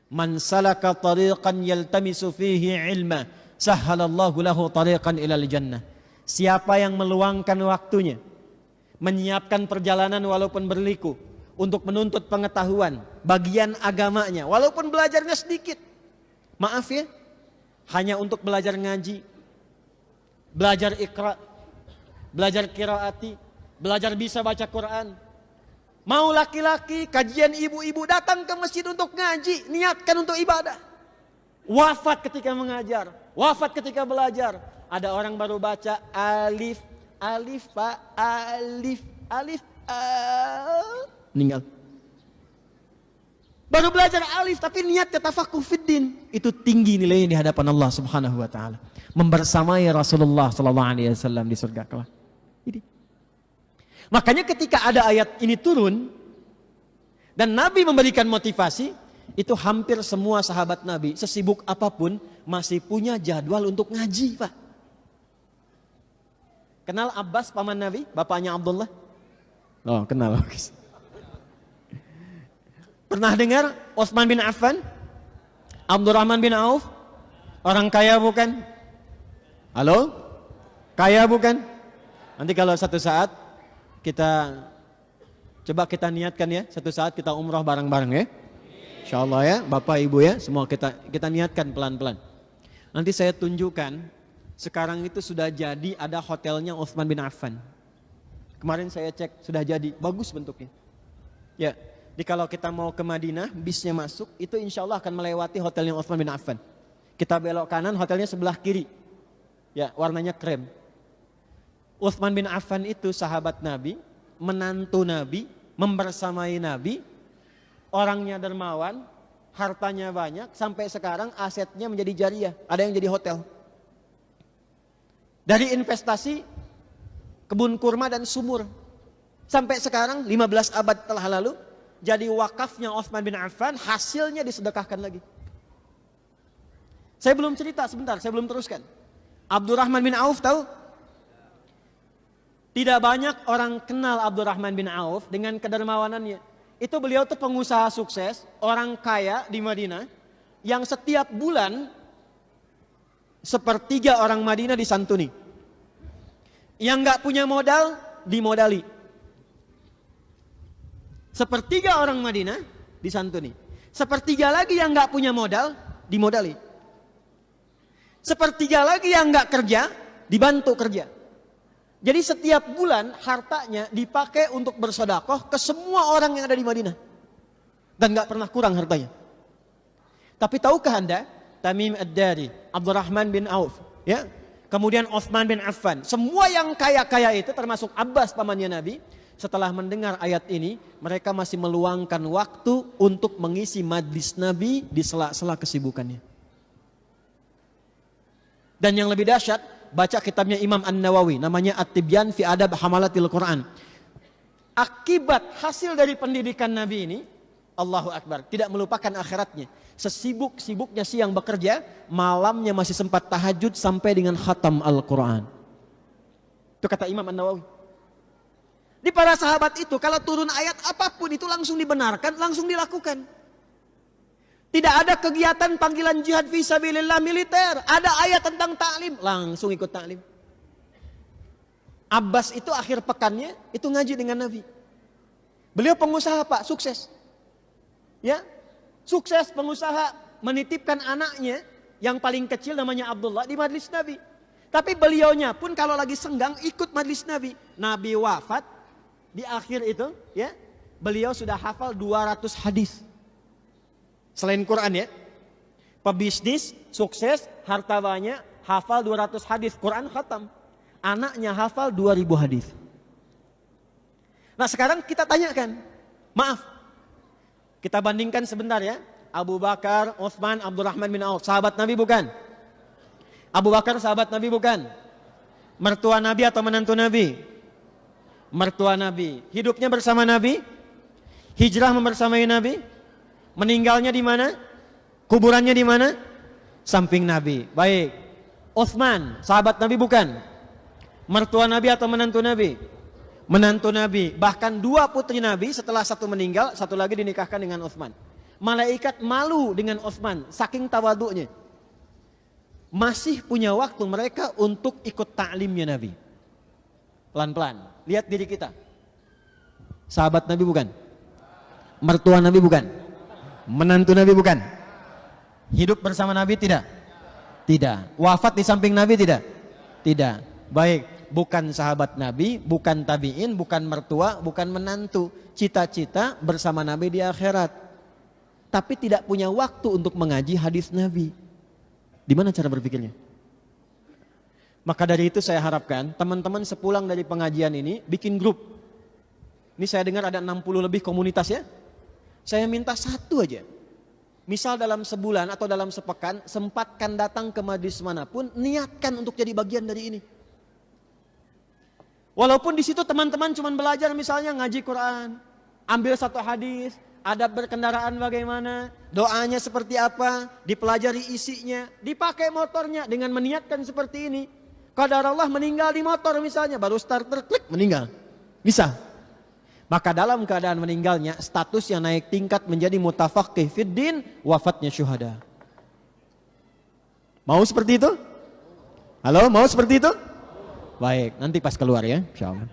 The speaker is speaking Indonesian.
Man salaka tariqan yaltamisu fihi ilma, sahhalallahu lahu tariqan ilal jannah. Siapa yang meluangkan waktunya, menyiapkan perjalanan walaupun berliku untuk menuntut pengetahuan bagian agamanya, walaupun belajarnya sedikit. Maaf ya, hanya untuk belajar ngaji, belajar iqra, belajar qiraati, belajar bisa baca Quran. Mau laki-laki, kajian ibu-ibu, datang ke masjid untuk ngaji, niatkan untuk ibadah. Wafat ketika mengajar, wafat ketika belajar. Ada orang baru baca alif, alif, pak, alif, alif, meninggal. Baru belajar alif, tapi niat tafakuh fiddin. Itu tinggi nilainya di hadapan Allah Subhanahu wa taala. Membersamai Rasulullah sallallahu alaihi wasallam di surga kelak. Ini. Makanya ketika ada ayat ini turun dan Nabi memberikan motivasi, itu hampir semua sahabat Nabi sesibuk apapun masih punya jadwal untuk ngaji, Pak. Kenal Abbas paman Nabi, bapaknya Abdullah? Oh, kenal. Pernah dengar Utsman bin Affan? Abdurrahman bin Auf? Orang kaya bukan? Halo? Kaya bukan? Nanti kalau satu saat coba kita niatkan ya, satu saat kita umrah bareng-bareng ya. Insyaallah ya, Bapak Ibu ya, semua kita niatkan pelan-pelan. Nanti saya tunjukkan, sekarang itu sudah jadi ada hotelnya Utsman bin Affan. Kemarin saya cek sudah jadi, bagus bentuknya. Ya, jadi kalau kita mau ke Madinah, bisnya masuk, itu insya Allah akan melewati hotelnya Utsman bin Affan. Kita belok kanan, hotelnya sebelah kiri. Ya, warnanya krem. Utsman bin Affan itu sahabat Nabi, menantu Nabi, membersamai Nabi, orangnya dermawan, hartanya banyak, sampai sekarang asetnya menjadi jariah, ada yang jadi hotel. Dari investasi, kebun kurma dan sumur, sampai sekarang 15 abad telah lalu, jadi wakafnya Utsman bin Affan, hasilnya disedekahkan lagi. Saya belum cerita sebentar, saya belum teruskan. Abdurrahman bin Auf tahu? Tidak banyak orang kenal Abdurrahman bin Auf dengan kedermawanannya. Itu beliau tuh pengusaha sukses, orang kaya di Madinah, yang setiap bulan sepertiga orang Madinah disantuni. Yang gak punya modal, dimodali. Sepertiga orang Madinah disantuni. Sepertiga lagi yang gak punya modal, dimodali. Sepertiga lagi yang gak kerja, dibantu kerja. Jadi setiap bulan hartanya dipakai untuk bersedekah ke semua orang yang ada di Madinah. Dan gak pernah kurang hartanya. Tapi tahukah Anda, Tamim Ad-Dari, Abdurrahman bin Auf, ya, kemudian Utsman bin Affan, semua yang kaya-kaya itu termasuk Abbas pamannya Nabi, setelah mendengar ayat ini, mereka masih meluangkan waktu untuk mengisi majlis Nabi di sela-sela kesibukannya. Dan yang lebih dahsyat, baca kitabnya Imam An-Nawawi, namanya At-Tibyan fi Adab Hamalatil Quran. Akibat hasil dari pendidikan Nabi ini, Allahu Akbar, tidak melupakan akhiratnya. Sesibuk-sibuknya siang bekerja, malamnya masih sempat tahajud sampai dengan khatam Al-Quran. Itu kata Imam An-Nawawi. Di para sahabat itu, kalau turun ayat apapun itu langsung dibenarkan, langsung dilakukan. Tidak ada kegiatan panggilan jihad fisabilillah militer. Ada ayat tentang ta'lim, langsung ikut ta'lim. Abbas itu akhir pekannya itu ngaji dengan Nabi. Beliau pengusaha Pak, sukses. Ya, sukses pengusaha, menitipkan anaknya yang paling kecil namanya Abdullah di majlis Nabi. Tapi beliaunya pun kalau lagi senggang ikut majlis Nabi. Nabi wafat di akhir itu, ya, beliau sudah hafal 200 hadis. Selain Quran ya, pebisnis, sukses, harta banyak, hafal 200 hadis, Quran khatam. Anaknya hafal 2000 hadis. Nah sekarang kita tanyakan, maaf, kita bandingkan sebentar ya, Abu Bakar, Utsman, Abdurrahman bin Auf, sahabat Nabi bukan? Abu Bakar sahabat Nabi bukan? Mertua Nabi atau menantu Nabi? Mertua Nabi. Hidupnya bersama Nabi? Hijrah membersamai Nabi? Meninggalnya di mana? Kuburannya di mana? Samping Nabi. Baik. Utsman, sahabat Nabi bukan? Mertua Nabi atau menantu Nabi? Menantu Nabi. Bahkan 2 putri Nabi setelah satu meninggal, satu lagi dinikahkan dengan Utsman. Malaikat malu dengan Utsman, saking tawaduknya. Masih punya waktu mereka untuk ikut ta'limnya Nabi. Pelan-pelan, lihat diri kita. Sahabat Nabi bukan? Mertua Nabi bukan? Menantu Nabi bukan? Hidup bersama Nabi tidak? Tidak. Wafat di samping Nabi tidak? Tidak. Baik, bukan sahabat Nabi, bukan tabi'in, bukan mertua, bukan menantu. Cita-cita bersama Nabi di akhirat. Tapi tidak punya waktu untuk mengaji hadis Nabi. Di mana cara berpikirnya? Maka dari itu saya harapkan teman-teman sepulang dari pengajian ini bikin grup. Ini saya dengar ada 60 lebih komunitas ya. Saya minta satu aja. Misal dalam sebulan atau dalam sepekan sempatkan datang ke majelis manapun, niatkan untuk jadi bagian dari ini. Walaupun di situ teman-teman cuma belajar misalnya ngaji Quran, ambil satu hadis, adab berkendaraan bagaimana, doanya seperti apa, dipelajari isinya, dipakai motornya dengan meniatkan seperti ini. Qadarullah meninggal di motor misalnya, baru starter klik meninggal. Bisa. Maka dalam keadaan meninggalnya statusnya naik tingkat menjadi mutafaqih fiddin, wafatnya syuhada. Mau seperti itu? Halo, mau seperti itu? Baik, nanti pas keluar ya, insyaallah.